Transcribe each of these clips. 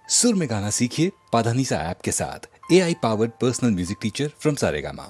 सुर में गाना सीखिए पाधानीसा ऐप के साथ। AI powered personal music teacher from Saregama.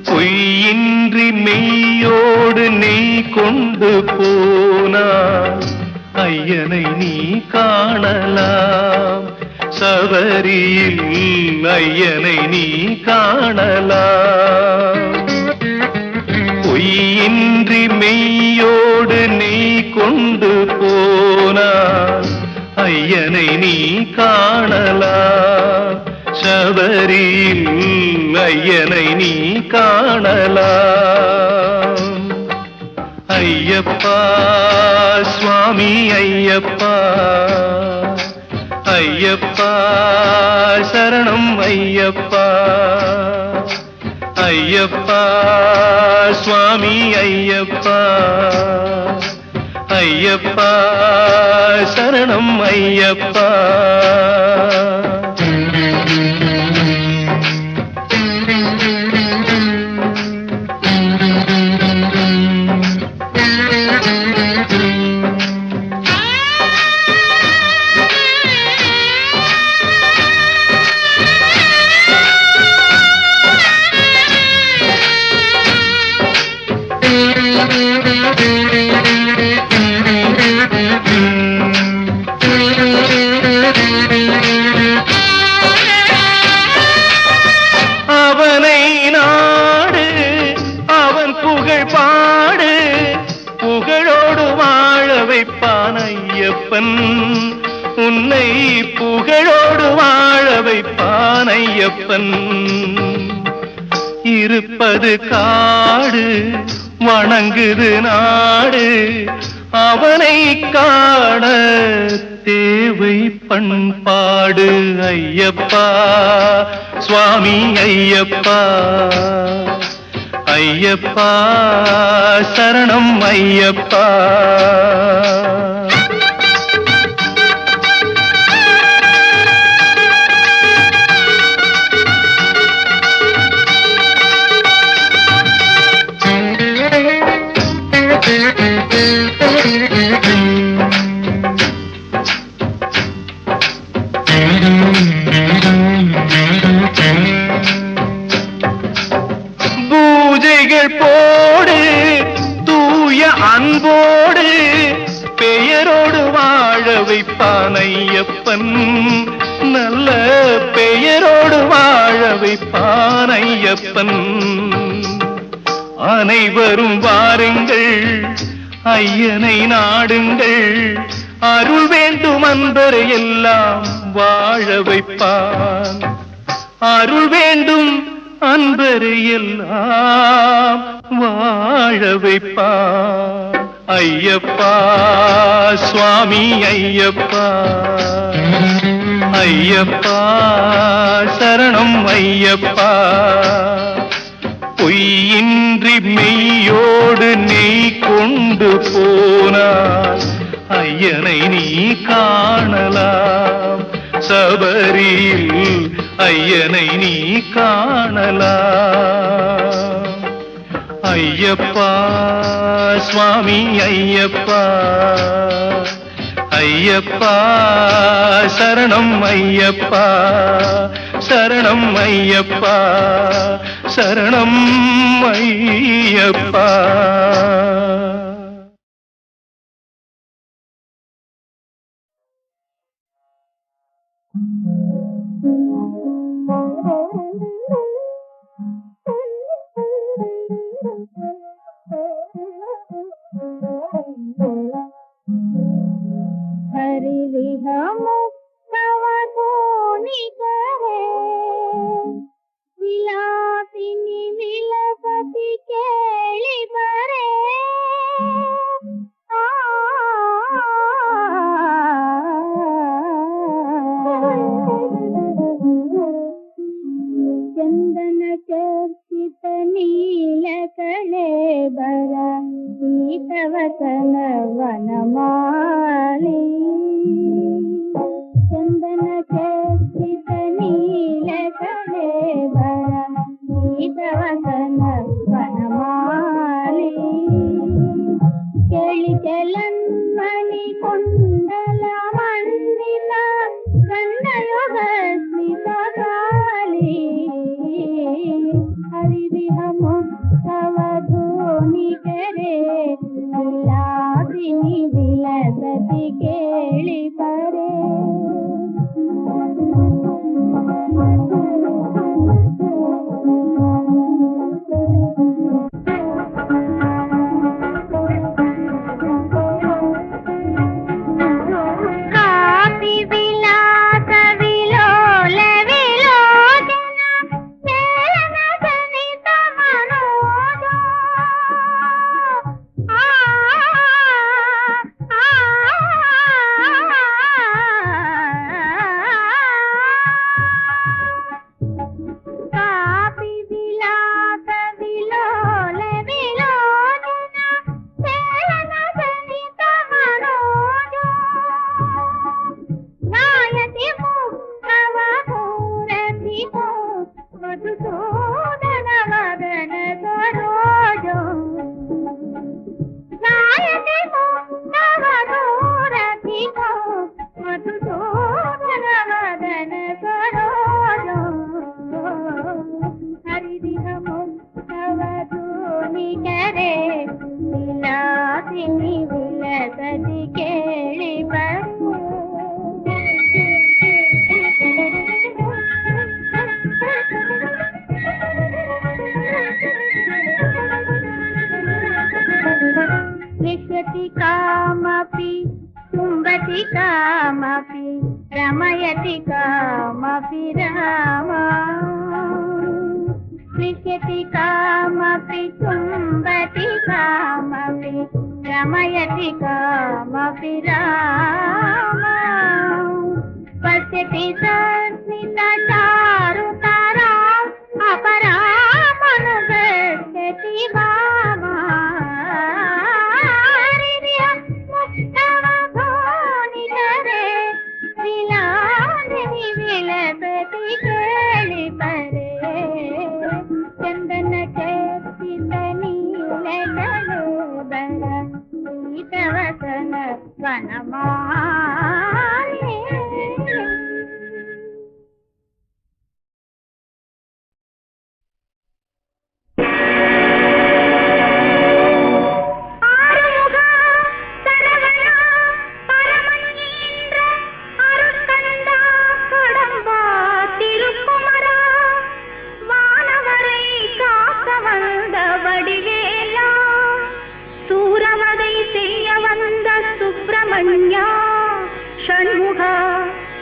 பொய்யின்றி மெய்யோடு நீ கொண்டு போனாய் ஐயனை நீ காணலாம். சபரியில் ஐயனை நீ காணலாம். பொய்யின்றி மெய்யோடு நீ கொண்டு போனாய் ஐயனை நீ காணலாம். சபரியில் ஐயனை நீ காணலாம். ஐயப்பா சுவாமி ஐயப்பா, ஐயப்பா சரணம் ஐயப்பா, ஐயப்பா சுவாமி ஐயப்பா, ஐயப்பா சரணம் ஐயப்பா. அவனை நாடு அவன் புகழ் பாடு, புகழோடு வாழ வைப்பான் ஐயப்பன். உன்னை புகழோடு வாழ வைப்பான் ஐயப்பன். இருப்பது காடு வணங்குது நாடு, அவனை காண தேவை பண்பாடு. ஐயப்பா சுவாமி ஐயப்பா, ஐயப்பா சரணம் ஐயப்பா. பூஜைகள் போடு தூய அன்போடு, பெயரோடு வாழ வைப்பான் ஐயப்பன். நல்ல பெயரோடு வாழ வைப்பான் ஐயப்பன். அனைவரும் வாருங்கள் ஐயனை நாடுங்கள், அருள் வேண்டும் அன்பரை எல்லாம் வாழ வைப்பான். அருள் வேண்டும் அன்பரை எல்லாம் வாழ வைப்பான். ஐயப்பா சுவாமி ஐயப்பா, ஐயப்பா சரணம் ஐயப்பா. பொய்யின்றி மெய்யோடு நீ கொண்டு போனாய் ஐயனை நீ காணலாம். சபரியில் ஐயனை நீ காணலாம். ஐயப்பா சுவாமி ஐயப்பா, ஐயப்பா சரணம் ஐயப்பா, சரணம் ஐயப்பா, சரணம் ஐயப்பா. ವಿಲಾಸಿನಿ ವಿಲಸತಿ ಕೇಳಿ ಬರೇ ಚಂದನ ಚರ್ಚಿತ ನೀಲ ಕಳೇಬರ ಗೀತವಸನ ವನಮಾಲಿ ಚಂದನ ಚರ್ಚಿತ ನೀಲ ಕಳೇಬರ ಗೀತವಸನ ವನಮಾಲಿ ಕೇಳಿ ಚಲನ್ಮಣಿ ಕುಂಡಲ ಮಂಡಿತ ಕನ್ನಯುಗ ಸ್ಮಿತ ಕಾಲಿ ಹರಿದಿಹ ಮುಕ್ತವ ಧೋನಿ ಕರೆ ವಿಲಾಸಿನಿ ವಿಲಸತಿ ಕೇಳಿ ಪರೆ लिखति कामपि तुम्बति कामपि रमयति कामपि रामा लिखति कामपि तुम्बति कामपि रमयति कामपि रामा पश्यति तस्मिन् चारुतारा अपरामनुगच्छति वामा ಚಂದನ ಚರ್ಚಿತ ನೀಲ ಕಳೇಬರ ಗೀತವಸನ ವನಮಾಲಿ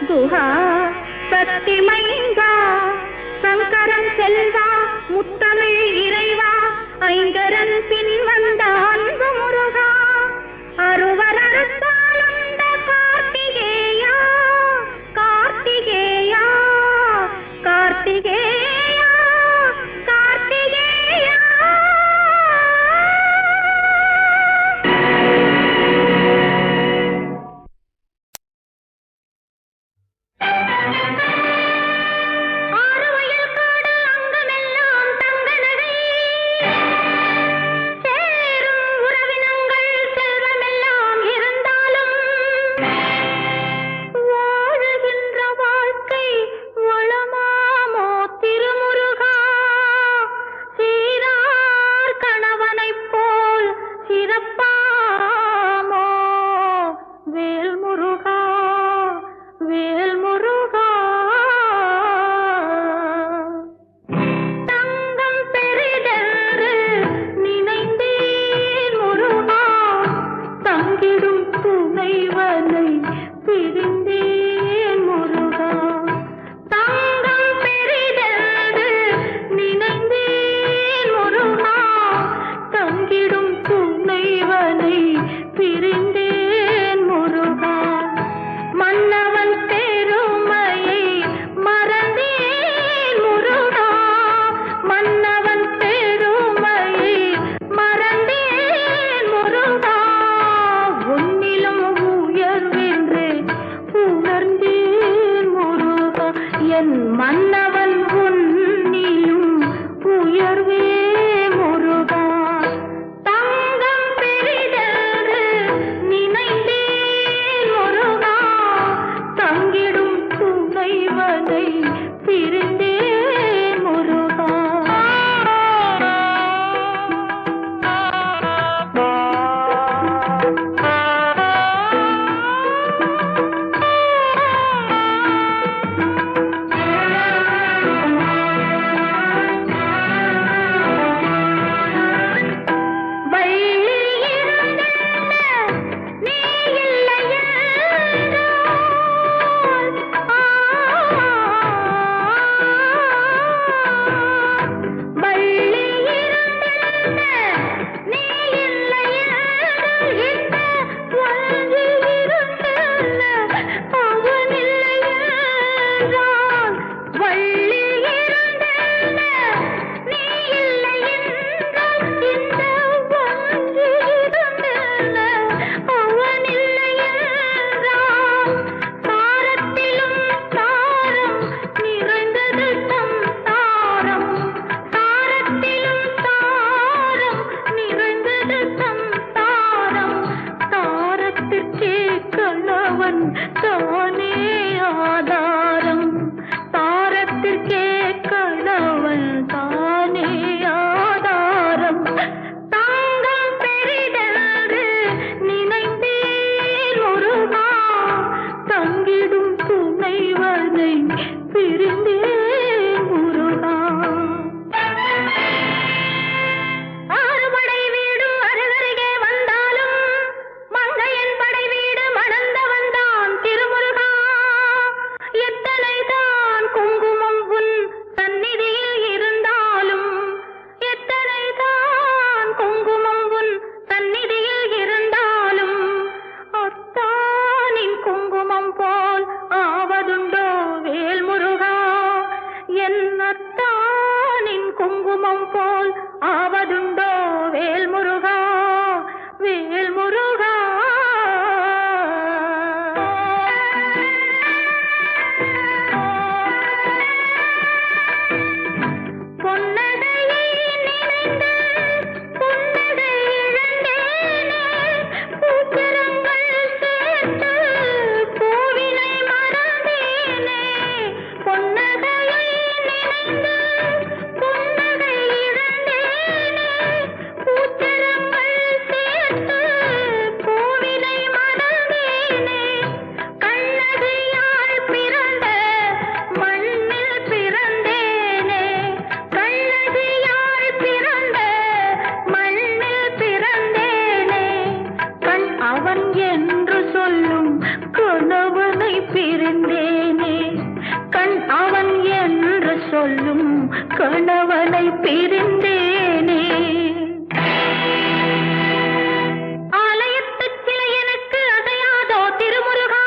குஹா சக்தி மைங்கா சங்கரன் செல்வா முத்தமிழ் இறைவா ஐங்கரன் பின் வந்த அன்பு முருகா அருவரத்தாளந்த கார்த்திகேயா கார்த்திகேயா கார்த்திகேயா கார்த்திகேயா சேரும் உறவினம் அத்தானின் குங்குமம் போல் ஆவதுண்டோ வேல்முருகா வேல்முருகா. கணவனை பிரிந்தேனே. ஆலயத்து சிலை எனக்கு அசையாதோ திருமுருகா.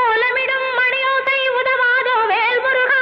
ஓலமிடும் மணியோசை உதவாதோ வேல்முருகா.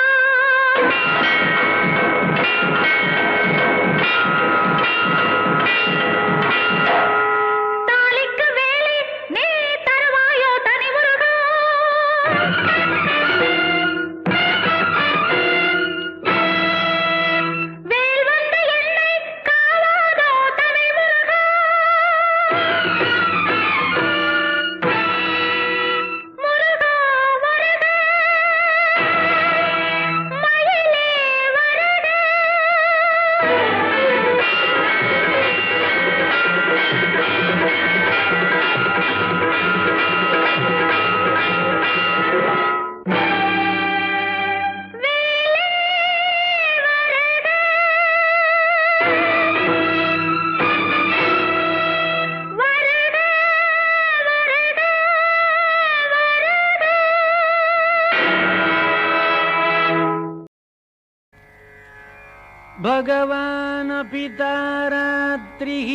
भगवानपि तारात्रिः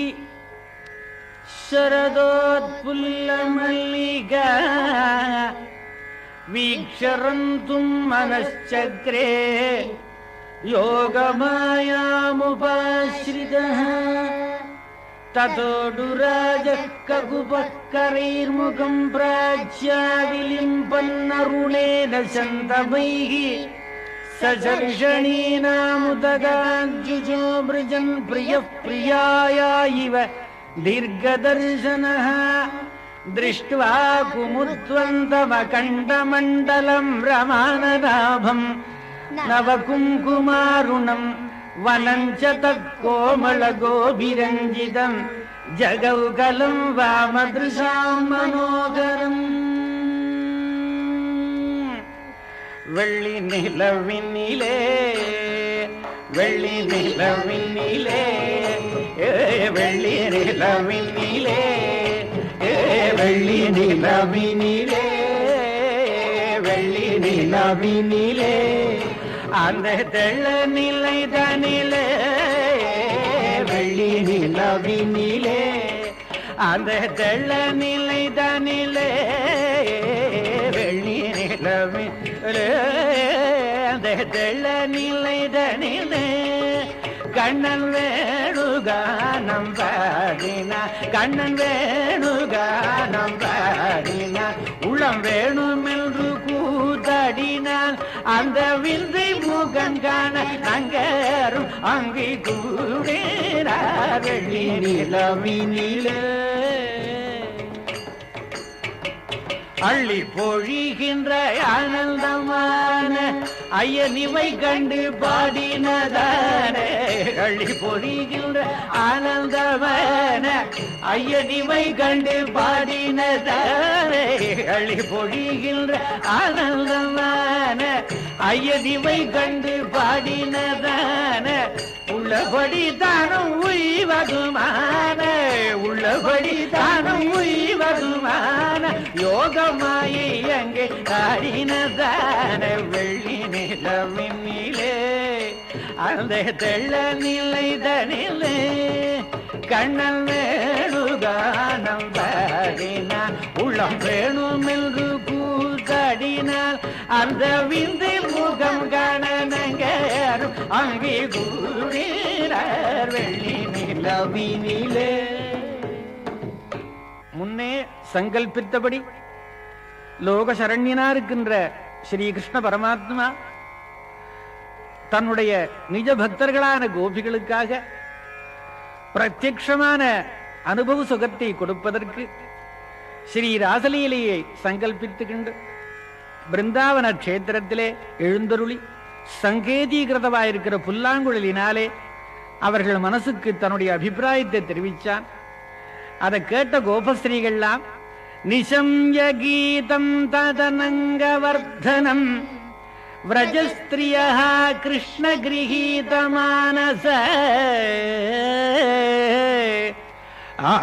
शरदोत्फुल्लमल्लिका वीक्षरन्तुं मनश्चक्रे योगमायामुपाश्रितः ततोडुराजः ककुपःकरैर्मुखं प्राच्याविलिम्पन्नरुणेन शन्तमैः सजर्षणीनामुदगाञ्जुजो मृजन् प्रियः प्रियाया इव दीर्घदर्शनः दृष्ट्वा कुमुद्वन्द्वमकण्डमण्डलं रमाननाभं नवकुङ्कुमारुणं वनं च तत्कोमलगोभिरञ्जितं जगौकलं वामदृशां मनोहरम् வெள்ளி நிலவினிலே வெள்ளி நிலவினிலே வெள்ளி நிலவினிலே வெள்ளி நிலவினிலே வெள்ளி நிலவினிலே அந்த தெள்ள நிலை தனிலே வெள்ளி நிலவினிலே அந்த தெள்ள நிலை தனிலே வெள்ளி நிலவி தெள்ள நிலை தனிலே கண்ணன் வேணுகானம் பாடினா கண்ணன் வேணுகானம் பாடினா உளம் வேணுமென்று கூத்தாடினான் அந்த விந்தை முகம் காண அங்கரும் அங்கி கூடினார் வெள்ளி நிலவினிலே அள்ளி பொழிகின்ற ஆனந்தமான ஐயனிவை கண்டு பாடினதானே அள்ளி பொழிகின்ற ஆனந்தமான ஐயனிவை கண்டு பாடினதானே அள்ளி பொழிகின்ற ஆனந்தமான ஐயனிவை கண்டு பாடினதான உள்ளபடி தானும் உய்வதுமான உள்ளபடி தானும் உய்வதுமான யோகமாயை அங்கே ஆடினதான வெள்ளி நிலவினிலே அந்த தெள்ள நிலை தனிலே கண்ணன் வேணுகானம் பாடினான் உள்ளம் வேணும் என்று கூத்தாடினான் அந்த விந்தில் முகம் கணனங்கரும் அங்கே கூடினார் வெள்ளி நிலவினிலே. முன்னே சங்கல்பித்தபடி லோக சரண்யனா இருக்கின்ற ஸ்ரீ கிருஷ்ண பரமாத்மா தன்னுடைய நிஜ பக்தர்களான கோபிகளுக்காக பிரத்யக்ஷமான அனுபவ சுகத்தை கொடுப்பதற்கு ஸ்ரீ ராசலீலையை சங்கல்பித்துக்கின்ற பிருந்தாவன கஷேத்திரத்திலே எழுந்தருளி சங்கேதீகிருதமாயிருக்கிற புல்லாங்குழலினாலே அவர்கள் மனசுக்கு தன்னுடைய அபிப்பிராயத்தை தெரிவித்தான். அதை கேட்ட கோபஸ்ரீகள்லாம் நிசம்ய கீதம் ததனங்கவர்தனம் व्रजस्त्रियः कृष्णगृहीतमानस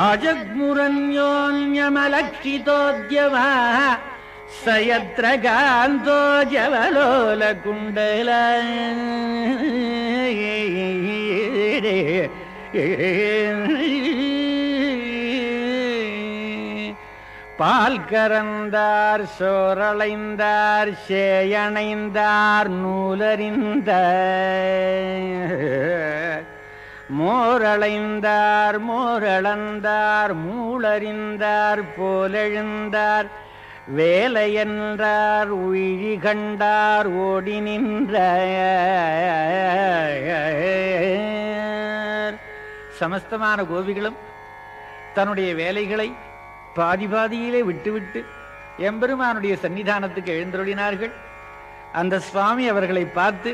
आजग्मुरन्योन्यमलक्षितोद्यमः स यत्र गान्तो जवलोलकुण्डल பால் கறந்தார் சோரளைந்தார் சேயணைந்தார் நூலறிந்த மோரளைந்தார் மோரளந்தார் மூளறிந்தார் போலெழுந்தார் வேலையென்றார் உயிரி கண்டார் ஓடி நின்ற சமஸ்தமான கோபிகளும் தன்னுடைய வேலைகளை பாதி பாதியிலே விட்டுவிட்டு எம்பெருமானுடைய சன்னிதானத்துக்கு எழுந்தருளினார்கள். அந்த சுவாமி அவர்களை பார்த்து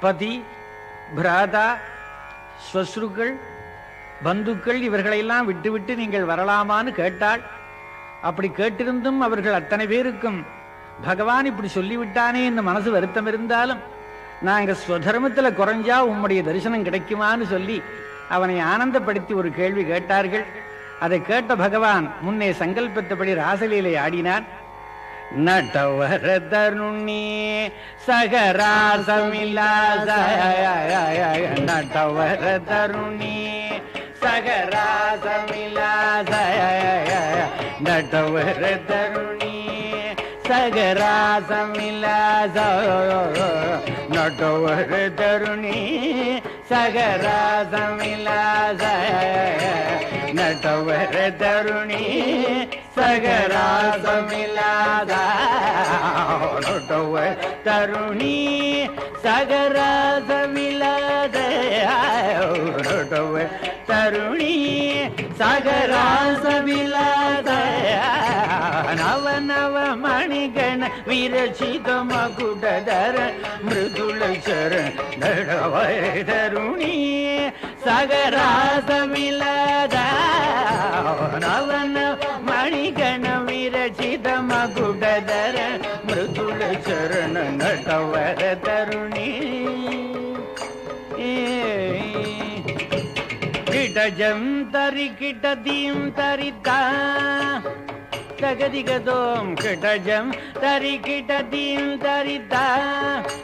பதி பிராதா ஸ்வஸ்ருக்கள் பந்துக்கள் இவர்களையெல்லாம் விட்டுவிட்டு நீங்கள் வரலாமான்னு கேட்டாள். அப்படி கேட்டிருந்தும் அவர்கள் அத்தனை பேருக்கும் பகவான் இப்படி சொல்லிவிட்டானே என்று மனசு வருத்தம் இருந்தாலும் நாங்க ஸ்வதர்மத்துல குறைஞ்சா உம்முடைய தரிசனம் கிடைக்குமான்னு சொல்லி அவனை ஆனந்தப்படுத்தி ஒரு கேள்வி கேட்டார்கள். அதை கேட்ட பகவான் முன்னே சங்கல்பித்தபடி ராசலீலை ஆடினான். நட்டவர தருணி சகராசமில்லாத நட்டவர தருணி சகராசமில்லாத நட்டவர தருணி சகராசமில்லாத நட்டவர தருணி சகராசமில்லாத நட்டவர தருணி சகராசமில்லாத நட்டவர தருணி சகராசமில்லாத நட்டவர தருணி சகராசமில்லாத நவ நவ மணிகண விரச்சித மகுடதர மிருதுள சரண தருணி சகராசமில்லாத நவன மணிகண விரச்சித மகுடதர மிருதுள சரண நட்டவர தருணி கிடஜம் தரி கிடதீம் தரிதா தகதிகதோம் கிடஜம் தரி கிடதீம் தரிதா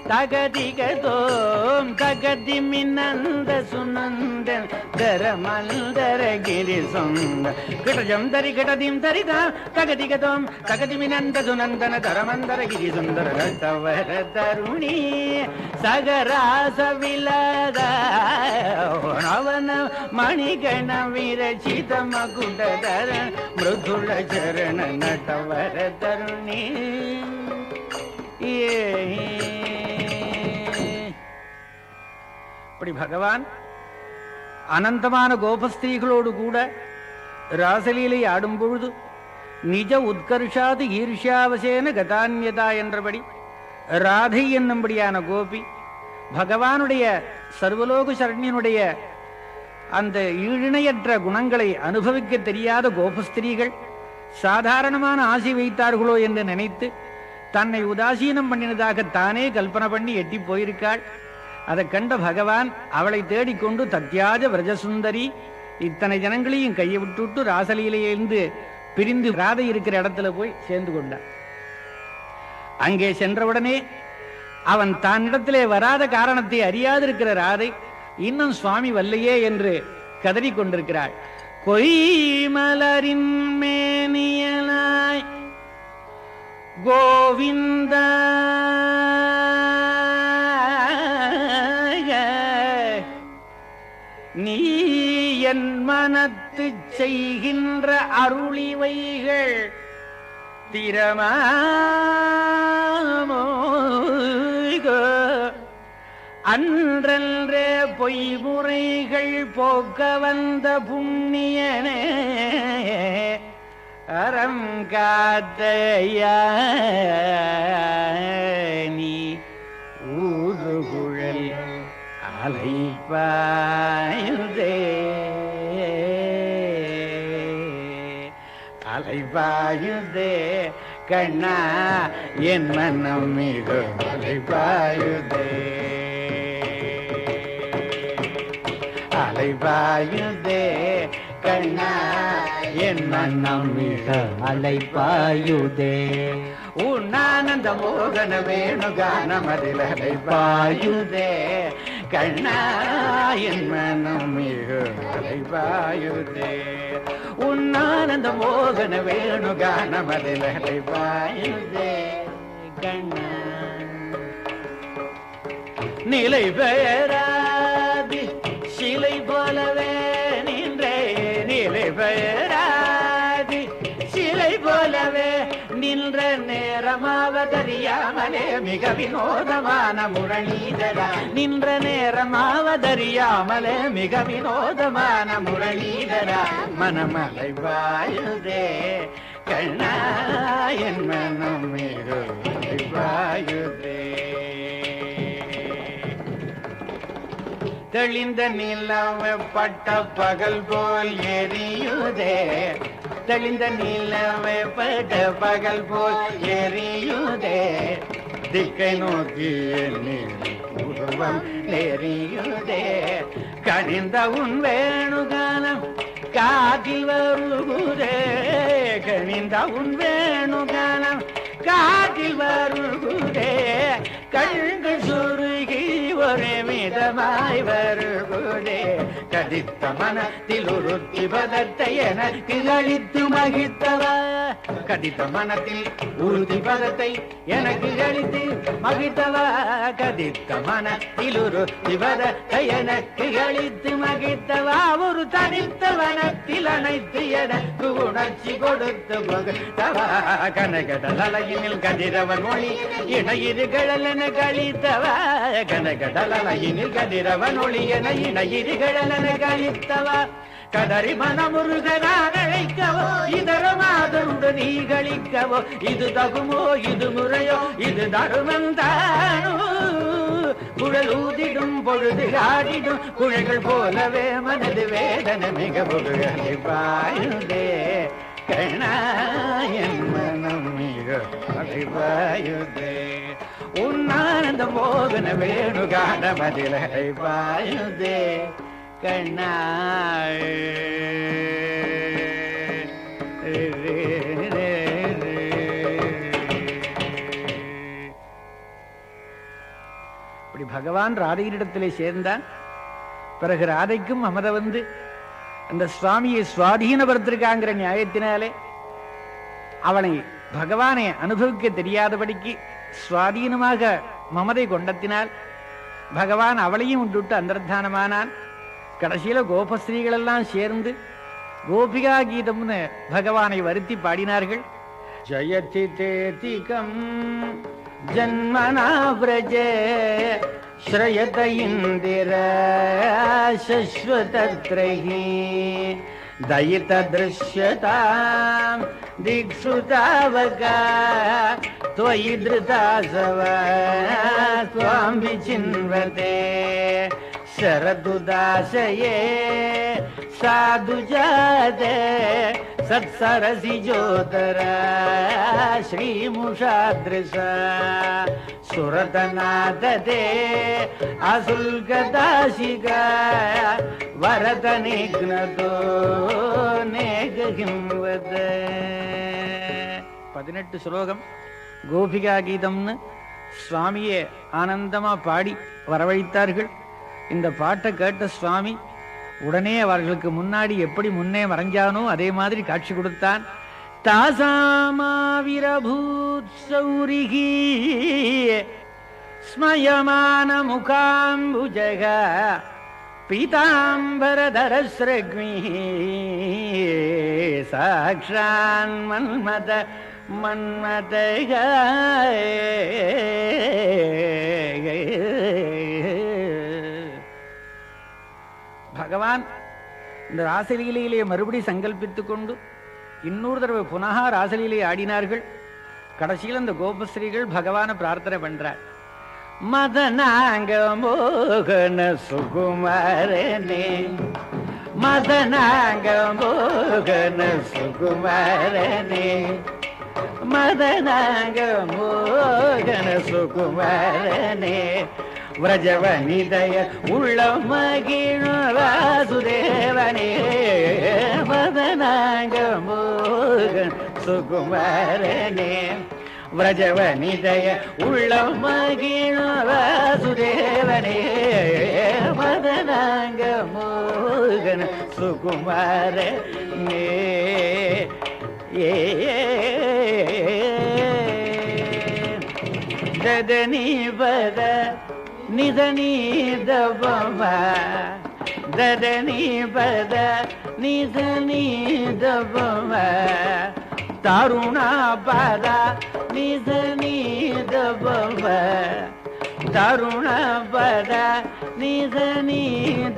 தகதிகதோம் தகதி மின்னந்த சுனந்தன் தரமந்தர கிரி சொந்த கிடஜம் தரி கிடதீம் தரிதா தகதிகதோம் தகதி மின்னந்த சுனந்தன தரமந்தர கிரி சுந்தர நட்டவர தருணி சகராச விலத நவன மணிகண விரச்சித மகுடதர மிருதுள சரண நட்டவர தருணி. இப்படி பகவான் அனந்தமான கோபஸ்திரீகளோடு கூட ராசலீலை ஆடும் பொழுது நிஜ உத்கர்ஷாது ஈர்ஷ்யாவசேன கதான்யதா என்றபடி ராதை என்னும்படியான கோபி பகவானுடைய சர்வலோக சரண்யனுடைய அந்த ஈழிணையற்ற குணங்களை அனுபவிக்க தெரியாத கோபஸ்திரீகள் சாதாரணமான ஆசை வைத்தார்களோ என்று நினைத்து தன்னை உதாசீனம் பண்ணினதாக தானே கல்பனை பண்ணி எட்டி போயிருக்காள். அதை கண்ட பகவான் அவளை தேடிக்கொண்டு தத்யாஜ விரஜசுந்தரி இத்தனை ஜனங்களையும் கையை விட்டுவிட்டு ராசலீலையிலிருந்து பிரிந்து ராதை இருக்கிற இடத்துல போய் சேர்ந்து கொண்டான். அங்கே சென்றவுடனே அவன் தன்னிடத்திலே வராத காரணத்தை அறியாதிருக்கிற ராதை இன்னும் சுவாமி வல்லையே என்று கதறிக் கொண்டிருக்கிறாள். கொய்மலரின் மேனியனாய் கோவிந்த நீ என் மனத்து செய்கின்ற அருளிவைகள் திறமாமோ அன்றன்றே பொய்முறைகள் போக்க வந்த புண்ணியனே அறம் காத்தையா நீ ஊதுகுழல் அலைபாயுதே அலைபாயுதே கண்ணா என் மனம் மிக அலைபாயுதே அலைபாயுதே கண்ணா என் மனம் மிக அலைபாயுதே உன்னானந்த மோகன வேணுகானமதில் அலைபாயுதே கண்ணா என் மனம் மிக அலைபாயுதே உன்னானந்த மோகன வேணுகானமதில் அலைபாயுதே கண்ணா நிலை பெயராதி சிலை போலவே நின்றே நிலை பெயராதி சிலை போலவே நின்ற நேரமாவதறியாமலே மிக வினோதமான முரளீதரா நின்ற நேரமாவதறியாமலே மிக வினோதமான முரளீதரா மனமலை வாயுதே கண்ணா என் மனம் மிக வாயுதே தெளிந்த நிலவு பட்ட பகல் போல் எரியுதே தெளிந்த நிலவு பட்ட பகல் போல் எரியுதே திக்கை நோக்கி உருவம் நெறியுதே கனிந்த உன் வேணுகானம் காதில் வருகுதே கனிந்த உன் வேணுகானம் காதில் வருகுதே கண்கள் சுருகி ஒரே மிதமாய் வருகுதே கதித்த மனத்தில் உறுத்தி பதத்தை எனக்கு அளித்து மகிழ்த்தவா கதித்த மனத்தில் உறுதி பதத்தை எனக்கு அளித்து மகிழ்த்தவா கதித்த மனத்தில் உறுதி பதத்தை எனக்கு அளித்து மகிழ்த்தவா ஒரு தனித்த வனத்தில் அனைத்து எனக்கு உணர்ச்சி கொடுத்து மகிழ்த்தவா கனகடல் அலையினில் கதிரவன் மொழி இணையிரு கழலென கழித்தவா கனகடல் அலையினில் கதிரவன் ஒளி என இணையிரு கழலென கழித்தவா கதறி மனமுருகனான் அழைக்கவோ இதர மாதருடு நீ கழிக்கவோ இது தகுமோ இது முறையோ இது தருமந்தானோ குழல் ஊதிடும் பொழுது ஆடிடும் குழைகள் போலவே மனது வேதனை மிக பொருளை பாயுதே கண்ணா என் மனம் மிக அலைபாயுதே உன்னானந்த மோகன வேணுகான மதிலை பாயுதே கண்ணா இப்படி பகவான் ராதையினிடத்திலே சேர்ந்தான். பிறகு ராதைக்கும் அமர வந்து அந்த சுவாமியை சுவாதீனப்படுத்திருக்காங்கிற நியாயத்தினாலே அவனை பகவானை அனுபவிக்க தெரியாதபடிக்கு சுவாதீனமாக மமதை கொண்டத்தினால் பகவான் அவளையும் விட்டு அந்தர்தானமானான். கடைசியில கோபஸ்ரீகள் எல்லாம் சேர்ந்து கோபிகா கீதம்னு பகவானை வருத்தி பாடினார்கள். ஜயதி தேதிகம் ஜன்மனா வ்ரஜே ஸ்ரயத இந்திர சஸ்வதத்ரஹி दयित दृश्यतां दिक्षु तावका त्वयि धृतासव त्वां विचिन्वते शरदुदाशये साधु जाते सत्सरसि जोतरा श्रीमुषादृशा सुरतनादते असुल्कदाशिका वरद निघ्नतो नेगहिंवद 18 ஸ்லோகம் கோபிகா கீதம்னு சுவாமியே ஆனந்தமா பாடி வரவழைத்தார்கள். இந்த பாட்டை கேட்ட சுவாமி உடனே அவர்களுக்கு முன்னாடி எப்படி முன்னே மறைஞ்சானோ அதே மாதிரி காட்சி கொடுத்தான். தாசாமாவிரபூத் சௌரிகி ஸ்மயமான முகாம்புஜக பீதாம்பரதரஸ்ரக்மி சாக்ஷான் மன்மத மன்மதக. பகவான் இந்த ராசலீலையிலே மறுபடி சங்கல்பித்துக் கொண்டு இன்னொரு தடவை புனக ராசலீலையை ஆடினார்கள். கடைசியில் அந்த கோபஸ்ரீகள் பகவான பிரார்த்தனை பண்றார். மதனாங்க மோகன சுகுமாரனே, மதனாங்க மோகன சுகுமாரனே, மதனாங்க மோகன சுகுமாரனே, விரஜவனிதய உள்ள மகிழ வாசுதேவனே, மதனாங்க மோகன சுகுமாரனே, விரஜவனிதய உள்ள மகிழ வாசுதேவனே, மதனாங்க மோகன சுகுமாரனே. ததனி பத நிதனி தபம, ததனி பத நிதனி தபம, தருணா பத நிதனி தபம, தருண பத நிதனி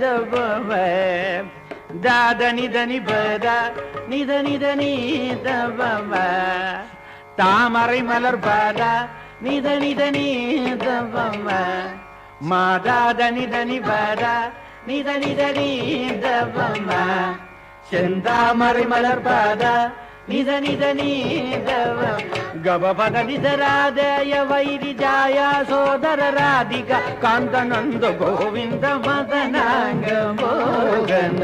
தபம, தாத நிதனி பத நிதனிதனி தபம, தாமரை மலர் பத நிதனிதனி தபம, மாதாத நிதனி பத நிதனிதனி தபம, செந்தாமரை மலர் பத நிதனிதனி தபம, கபபத நிதராதய வைரிஜாய சோதர ராதிக காந்தநந்த கோவிந்த மதனாங்க மோகன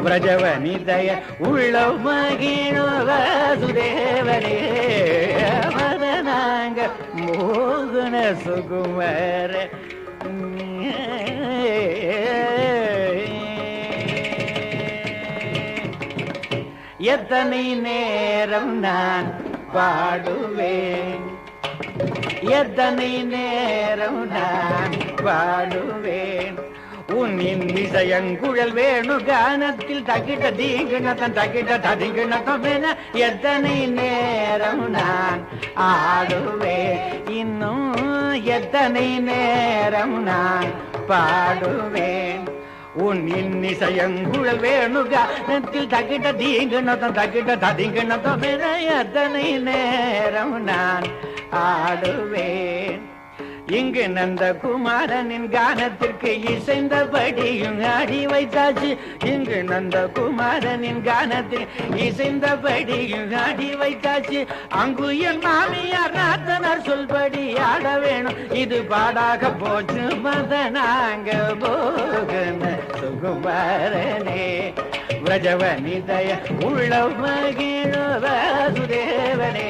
விரஜவனிதய உள்ள மகிழ வாசுதேவனே, மதனாங்க மோகன சுகுமார. எத்தனை நேரம் நான் பாடுவேன், எத்தனை நேரம் நான் பாடுவேன், உன்னின் இசையங்குழல் வேணு கானத்தில் தகிட்ட தீங்கிணத்தன் தகிட்ட ததிங்கிணத்தம் என எத்தனை நேரம் நான் ஆடுவேன், இன்னும் எத்தனை நேரம் நான் பாடுவேன், உன் இன்னிசையங்குழல் வேணு கானத்தில் தகிட்ட தீங்கிணத்தம் தகிட்ட ததிங்கிணத்தம் என எத்தனை நேரம் நான் ஆடுவேன். இங்கு நந்த குமாரனின் கானத்திற்கு இசைந்தபடியும் ஆடி வைத்தாச்சு, இங்கு நந்த குமாரனின் கானத்தில் இசைந்தபடியும் ஆடி வைத்தாச்சு, அங்கு என் மாமியார் நாத்தனார் சொல்படி ஆட வேணும், இது பாடாக போச்சு மதனாங்க மோகன சுகுமாரனே, விரஜவனிதய உள்ள மகிழ வாசுதேவனே,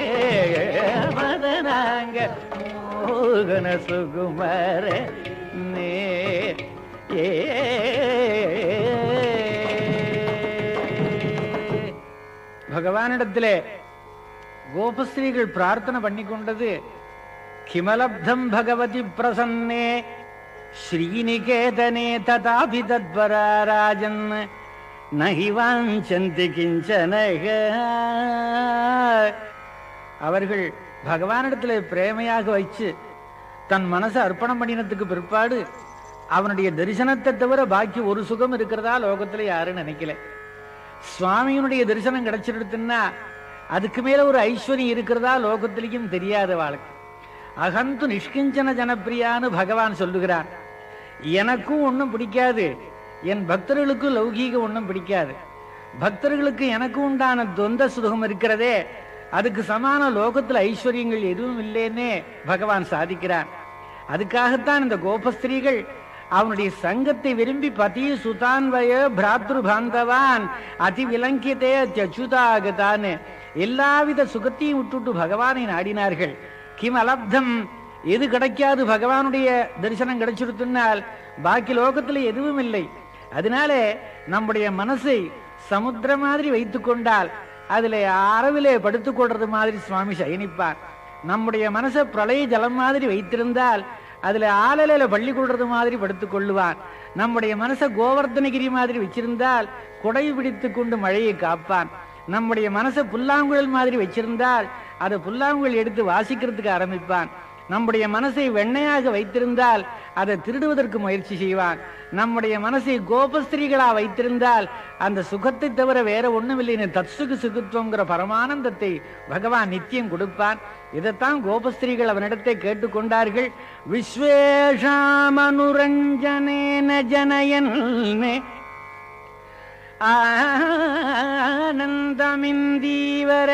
மதனாங்க மோகன சுகுமார. பகவானிடத்திலே கோபஸ்ரீகள் பிரார்த்தனை பண்ணி கொண்டது, கிமலப்தம் பகவதி பிரசன்னே ஸ்ரீநிகேதனே ததாபி தத்வராராஜன் நஹி வாஞ்சந்தி கிஞ்சனக. அவர்கள் பகவானிடத்துல பிரேமையாக வச்சு தன் மனசை அர்ப்பணம் பண்ணினதுக்கு பிற்பாடு அவனுடைய தரிசனத்தை தவிர பாக்கி ஒரு சுகம் இருக்கிறதா லோகத்துல யாரும் நினைக்கல. சுவாமியினுடைய தரிசனம் கிடைச்சிருக்குன்னா அதுக்கு மேல ஒரு ஐஸ்வர்யம் இருக்கிறதா லோகத்திலையும் தெரியாத வாழ்க்கை. அகந்து நிஷ்கிஞ்சன ஜனப்பிரியான்னு பகவான் சொல்லுகிறான். எனக்கும் ஒன்றும் பிடிக்காது, என் பக்தர்களுக்கும் லௌகீக ஒன்றும் பிடிக்காது. பக்தர்களுக்கு எனக்கு உண்டான தொந்த சுகம் இருக்கிறதே, அதுக்கு சமான லோகத்துல ஐஸ்வர்யங்கள் எதுவும் இல்லைன்னே பகவான் சாதிக்கிறான். அதுக்காகத்தான் இந்த கோபஸ்திரீகள் அவனுடைய சங்கத்தை விரும்பி பதி சுதான்வய பிராத்ரு பாந்தவான் அதி விலங்கியதே அச்சுதாகத்தான் எல்லாவித சுகத்தையும் விட்டுட்டு பகவானை நாடினார்கள். கிம் அலப்தம், எது கிடைக்காது பகவானுடைய தரிசனம் கிடைச்சிருத்துனால் பாக்கி லோகத்துல எதுவும் இல்லை. அதனால நம்முடைய மனசை சமுத்திர மாதிரி வைத்துக் கொண்டால் அதுல அரவிலே படுத்துக் கொள்றது மாதிரி சுவாமி சயனிப்பார். நம்முடைய மனசை பிரளய ஜலம் மாதிரி வைத்திருந்தால் அதுல ஆலலையில பள்ளி கொள்றது மாதிரி படுத்துக் கொள்ளுவான். நம்முடைய மனசை கோவர்தனகிரி மாதிரி வச்சிருந்தால் குடை பிடித்து கொண்டு மழையை காப்பான். நம்முடைய மனசை புல்லாங்குழல் மாதிரி வச்சிருந்தால் அதை புல்லாங்குழல் எடுத்து வாசிக்கிறதுக்கு ஆரம்பிப்பான். நம்முடைய மனசை வெண்ணையாக வைத்திருந்தால் அதை திருடுவதற்கு முயற்சி செய்வான். நம்முடைய மனசை கோபஸ்திரீகளா வைத்திருந்தால் அந்த சுகத்தை தவிர வேற ஒண்ணுமில்லை, தத்சுகு சுகுத்துவங்கிற பரமானந்தத்தை பகவான் நித்தியம் கொடுப்பான். இதைத்தான் கோபஸ்திரீகள் அவனிடத்தை கேட்டுக்கொண்டார்கள். விஸ்வேஷாமனுரஞ்சனேன ஜனயன் ஆனந்தமிந்தீவர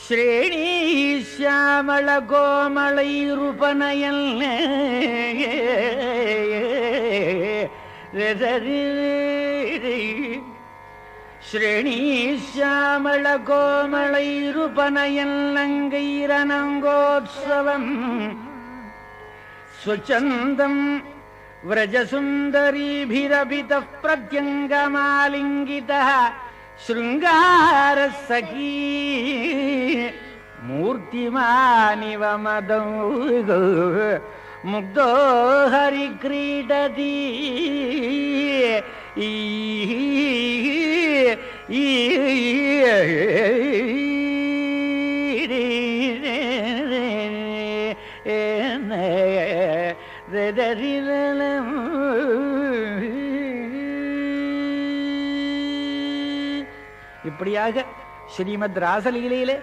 ஸ்ரேணீஷாமள கோமளைருபனயன் ஸ்ரேணீஷாமள கோமளைருபனயன் லங்கைரனங்கோத்சவம் ஸ்வச்சந்தம் व्रजसुन्दरीभिरभितः प्रत्यङ्गमालिङ्गितः शृङ्गारसखी मूर्तिमानिव मदौ मुग्धो हरिक्रीडति இப்படியாக ஸ்ரீமத் ராசலீலையிலே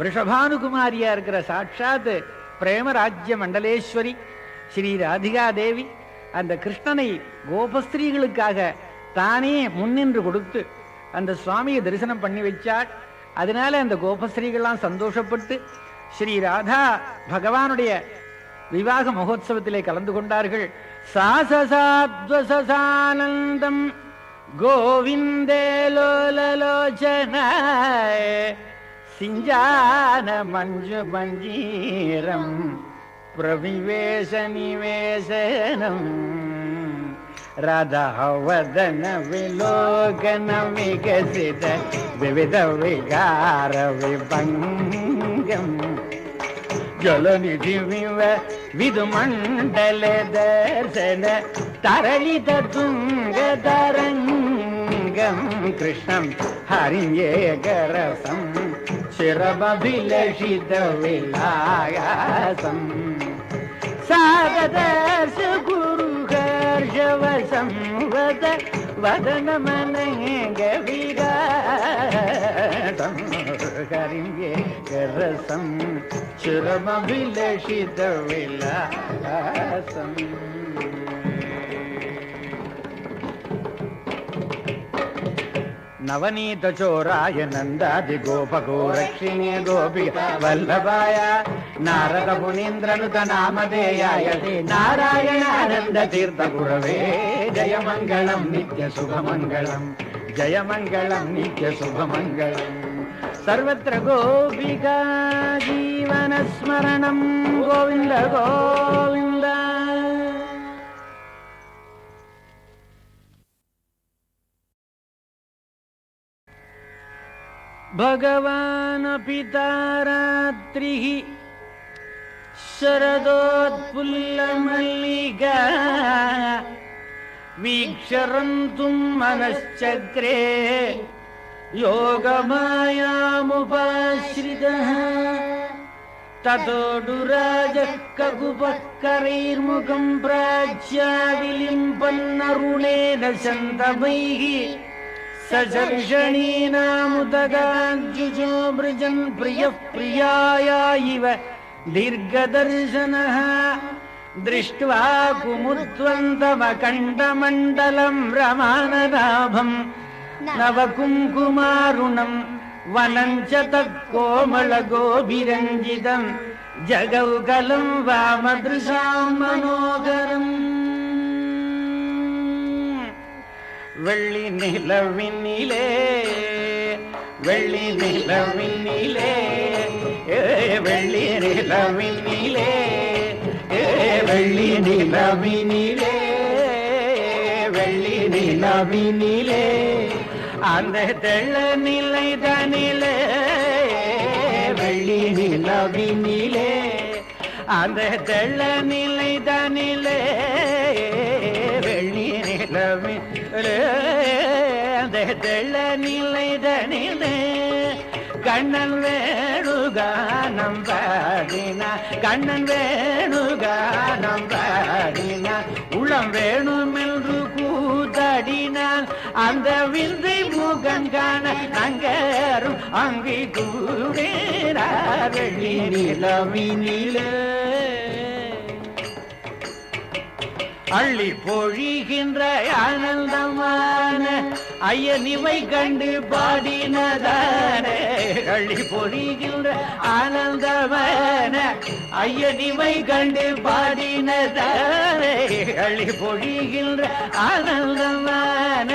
ரிஷபானுகுமாரியா இருக்கிற சாட்சாத் பிரேமராஜ்ய மண்டலேஸ்வரி ஸ்ரீ ராதிகா தேவி அந்த கிருஷ்ணனை கோபஸ்திரீகளுக்காக தானே முன்னின்று கொடுத்து அந்த சுவாமியை தரிசனம் பண்ணி வச்சாள். அதனால அந்த கோபஸ்திரீகள்லாம் சந்தோஷப்பட்டு ஸ்ரீ ராதா பகவானுடைய விவாக மகோத்சவத்திலே கலந்து கொண்டார்கள். சாசசாத்வசானந்தம் கோவிந்தே லோலலோச்சன சிஞ்சான மஞ்சு மஞ்சீரம் பிரவிவேச நிவேசனம் ராதாவதன விலோகன விகசித விவித விகார விபங்கம் ஜலநிதிவிவ விதுமண்டல தர்சன தரளித துங்க தரங்கம் கிருஷ்ணம் ஹரியேகரசம் சிரமபிலஷித விலாயாசம் சாரதர்ஷ குருகர்ஷவசம் வத வதனமனேக விகாசம் ஹரியேகரசம் சிரமபிலஷித விலாசம். நவநீத சோராய நந்தாதி கோபகோரக்ஷிணே கோபிக வல்லபாய நாரத முனீந்திரனுத நாமதேயாய நாராயணானந்த தீர்த்த குரவே ஜயமங்கலம் நித்ய சுபமங்கலம் ஜயமங்கலம் நித்ய சுபமங்கலம். सर्वत्र गोपिका जीवनस्मरणं गोविन्द गोविन्द. भगवानपि तारात्रिः शरदोत्फुल्लमल्लिका वीक्षरन्तुं मनश्चक्रे योगमायामुपाश्रितः ततोडुराजः ककुपःकरैर्मुखं प्राच्याविलिम्पन्नरुणेन शन्तमैः सचर्षणीनामुदगाञ्जुजो मृजन् प्रियः प्रियाया इव दीर्घदर्शनः दृष्ट्वा कुमुद्वन्द्वमकण्डमण्डलं रमाननाभम् नवकुङ्कुमारुणं वनं च तत्कोमलगोभिरञ्जितं जगौकलं वामदृशां मनोहरम्. வெள்ளி நிலவினிலே வெள்ளி நிலவினிலே வெள்ளி நிலவினிலே வெள்ளி நிலவினிலே நிலவினிலே அந்த தெள்ள நிலை தனிலே வெள்ளி நிலவினிலே அந்த தெள்ள நிலை தனிலே வெள்ளி நிலவிலே அந்த தெள்ள நிலை தனிலே கண்ணன் வேணுகானம் பாடினா கண்ணன் வேணுகானம் பாடினா உளம் வேணுமென்று கூத்தாடினான் அந்த விந்தை முகம் காண அங்கரும் அங்கே கூடினார் வெள்ளி நிலவினிலே அள்ளி பொழிகின்ற ஆனந்தமான ஐயனிவை கண்டு பாடினதானே அள்ளி பொழிகின்ற ஆனந்தமான ஐயனிவை கண்டு பாடினதானே அள்ளி பொழிகின்ற ஆனந்தமான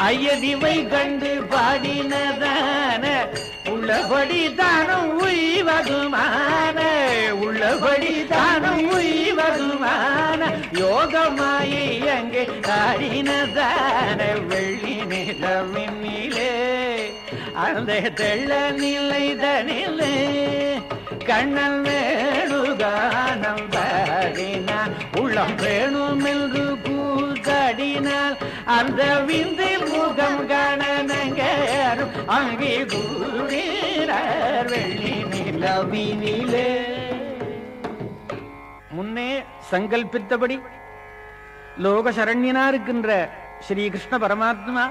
ஐயனிவை கண்டு பாடினதான உள்ளபடி தானும் உய்வதுமான உள்ளபடி தானும் உய்வதுமான யோகமாயி அங்கே ஆடினதான வெள்ளி நிலவினிலே அந்த தெள்ள நிலை தனிலே கண்ணன் வேணுகானம் பாடினான் உள்ளம் வேணுமென்று கூத்தாடினான் அந்த விந்தில் முகம் காணனங்கரும் அங்கே கூடினார் வெள்ளி நிலவினிலே முன்னே சங்கல்பித்தபடி லோக சரண்யனா இருக்கின்ற ஸ்ரீ கிருஷ்ண பரமாத்மா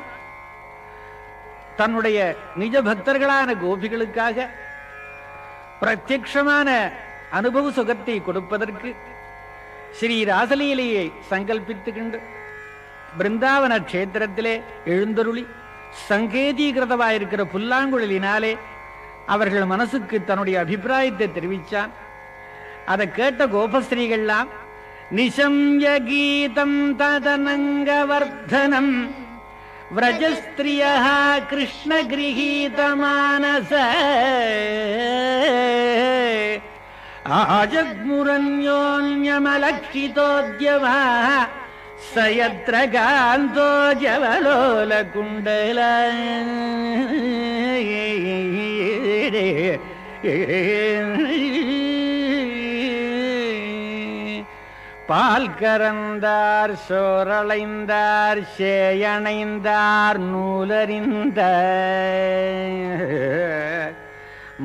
தன்னுடைய நிஜ பக்தர்களான கோபிகளுக்காக பிரத்யக்ஷமான அனுபவ சுகத்தை கொடுப்பதற்கு ஸ்ரீ ராசலீலையை சங்கல்பித்துக்கின்ற பிருந்தாவன கஷேத்திரத்திலே எழுந்தருளி சங்கேதீகிருதமாயிருக்கிற புல்லாங்குழலினாலே அவர்கள் மனசுக்கு தன்னுடைய அபிப்பிராயத்தை தெரிவித்தான். அதை கேட்ட கோபஸ்திரீகள்லாம் நிசம்ய கீதம் ததனங்கவர்தனம் व्रजस्त्रियः कृष्णगृहीतमानस आजग्मुरन्योन्यमलक्षितोद्यमः स यत्र गान्तो जवलोलकुण्डल பால் கறந்தார் சோரளைந்தார் சேயணைந்தார் நூலறிந்த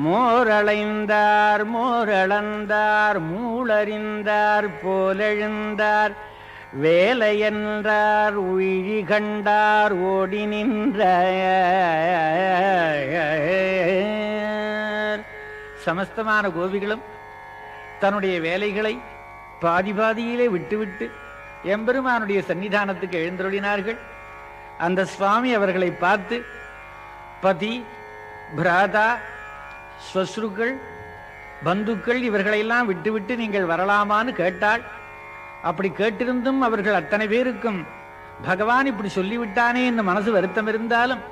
மோரளைந்தார் மோரளந்தார் மூளறிந்தார் போலெழுந்தார் வேலையென்றார் உயிரி கண்டார் ஓடி நின்ற சமஸ்தமான கோபிகளும் தன்னுடைய வேலைகளை பாதி பாதியிலே விட்டுவிட்டு எம்பெருமானுடைய சன்னிதானத்துக்கு எழுந்தருளினார்கள். அந்த சுவாமி அவர்களை பார்த்து பதி பிராதா ஸ்வஸ்ருக்கள் பந்துக்கள் இவர்களையெல்லாம் விட்டுவிட்டு நீங்கள் வரலாமான்னு கேட்டாள். அப்படி கேட்டிருந்தும் அவர்கள் அத்தனை பேருக்கும் பகவான் இப்படி சொல்லிவிட்டானே என்று மனசு வருத்தம் இருந்தாலும்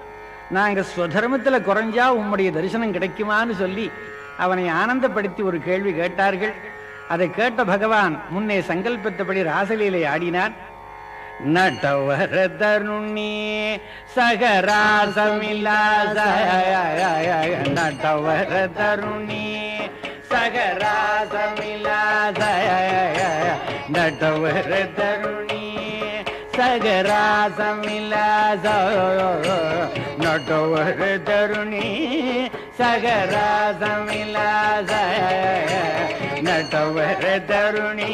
நாங்கள் ஸ்வதர்மத்தில் குறைஞ்சா உம்முடைய தரிசனம் கிடைக்குமான்னு சொல்லி அவனை ஆனந்தப்படுத்தி ஒரு கேள்வி கேட்டார்கள். அதை கேட்ட பகவான் முன்னே சங்கல்பித்தபடி ராசலீலை ஆடினான். நட்டவர தருணி சகராசமில்லாத நட்டவர தருணி சகராசமில்லாத நட்டவர தருணி சகராசமில்லாத நட்டவர தருணி சகராசமில்லாத நட்டவர தருணி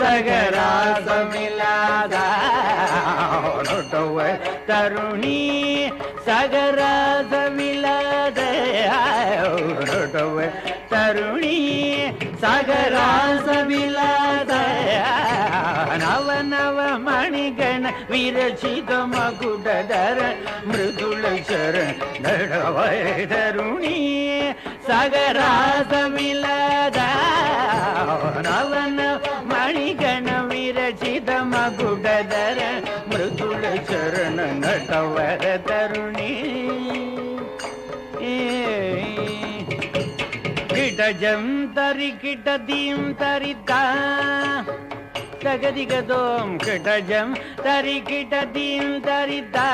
சகராசமில்லாத நட்டவர தருணி சகராசமில்லாத நட்டவர தருணி சகராசமில்லாத நவ நவ மணிகண விரச்சித மகுடதர மிருதுள சரண தருணி சகராசமில்லாத நவன மணிகண விரச்சித மகுடதர மிருதுள சரண நட்டவர தருணி கிடஜம் தரி கிடதீம் தரிதா தகதிகதோம் கிடஜம் தரி கிடதீம் தரிதா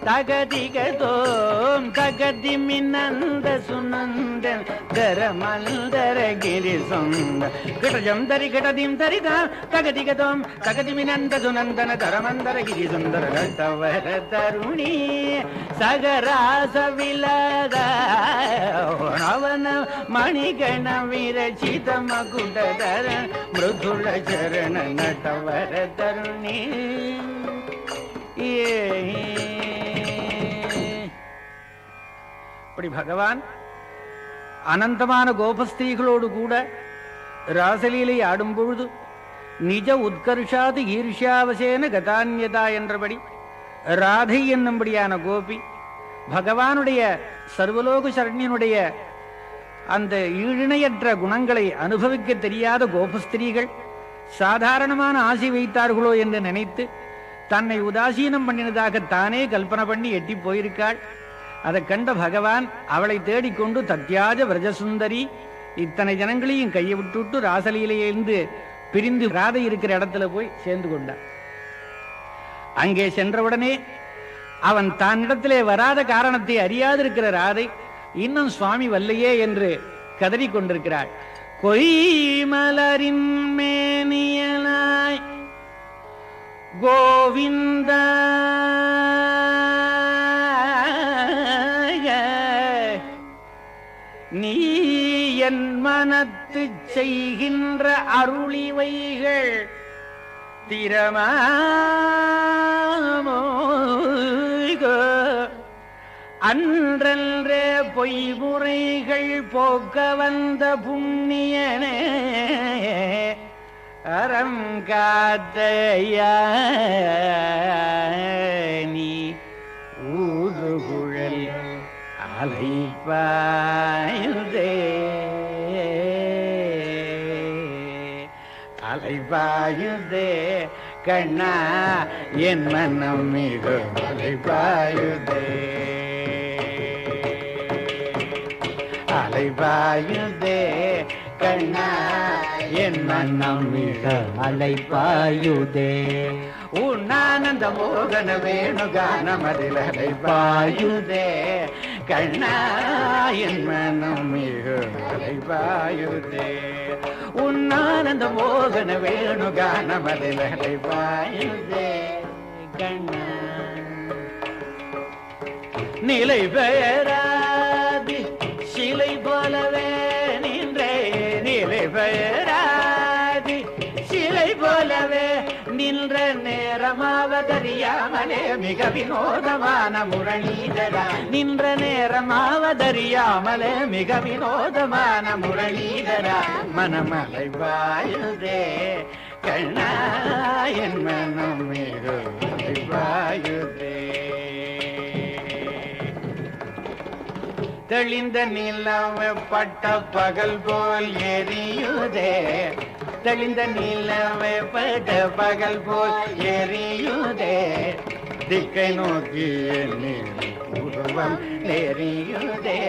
தகதிகதோம் தகதி மின்னந்த சுனந்தன் தரமல்தர கிரி சொந்த கிடஜம் தரி கிடதீம் தரிதா தகதிகதோம் தகதி மினந்த சுனந்தன தரமந்தர கிரி சுந்தர கட்டவர தருணி சகராச விலத அவன மணிகண விரಚಿತ மகுடதர மிருதுள சரண நட்டவர தருணி. இப்படி பகவான் அனந்தமான கோபஸ்திரீகளோடு கூட ராசலீலை ஆடும் பொழுது நிஜ உத்கர்ஷாது ஈர்ஷ்யாவசேன கதான்யதா என்றபடி ராதை என்னும்படியான கோபி பகவானுடைய சர்வலோக சரண்யனுடைய அந்த ஈழிணையற்ற குணங்களை அனுபவிக்க தெரியாத கோபஸ்திரீகள் சாதாரணமான ஆசை வைத்தார்களோ என்று நினைத்து தன்னை உதாசீனம் பண்ணினதாக தானே கல்பனை பண்ணி எட்டி போயிருக்காள். அதை கண்ட பகவான் அவளை தேடிக்கொண்டு தத்யாஜ விரஜசுந்தரி இத்தனை ஜனங்களையும் கையை விட்டுவிட்டு ராசலீலையிலிருந்து பிரிந்து ராதை இருக்கிற இடத்துல போய் சேர்ந்து கொண்டான். அங்கே சென்றவுடனே அவன் தன்னிடத்திலே வராத காரணத்தை அறியாதிருக்கிற ராதை இன்னும் சுவாமி வல்லையே என்று கதறி கொண்டிருக்கிறாள். கொய்மலரின் மேனியனாய் கோவிந்த நீ என் மனத்து செய்கின்ற அருளிவைகள் திறமாமோ அன்றன்றே பொய்முறைகள் போக்க வந்த புண்ணியனே அறம் காத்தையா நீ ஊதுகுழல் அலைப்பாயுதே அலைப்பாயுதே கண்ணா என் மனம் மிக அலைப்பாயுதே அலைபாயுதே கண்ணா என் மனம் மிக அலைபாயுதே உன்னானந்த மோகன வேணுகானமதில் அலைபாயுதே கண்ணா என் மனம் மிக அலைபாயுதே உன்னானந்த மோகன வேணுகானமதில் அலைபாயுதே கண்ணா நிலை பெயராதி சிலை போலவே நின்றே நிலை பெயராதி சிலை போலவே நின்ற நேரமாவதறியாமலே மிக வினோதமான முரளீதரா நின்ற நேரமாவதறியாமலே மிக வினோதமான முரளீதரா மனமலை வாயுதே கண்ணா என் மனம் மிக வாயுதே தெளிந்த நிலவு பட்ட பகல் போல் எரியுதே தெளிந்த நிலவு பட்ட பகல் போல் எரியுதே திக்கை நோக்கி உருவம் நெறியுதே